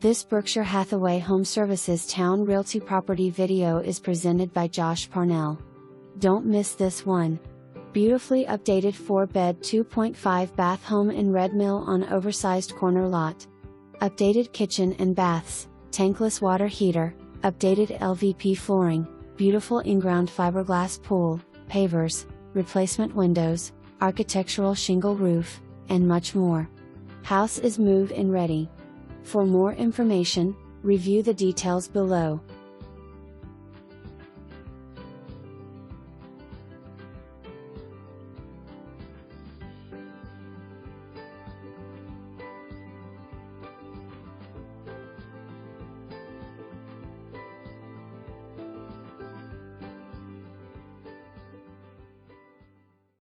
This Berkshire Hathaway HomeServices Towne Realty property video is presented by Parnell. Don't miss this one. Beautifully updated 4-bed 2.5 bath home in Redmill on oversized corner lot. Updated kitchen and baths, tankless water heater, updated LVP flooring, beautiful inground fiberglass pool, pavers, replacement windows, architectural shingle roof, and much more. House is move-in ready. For more information, review the details below.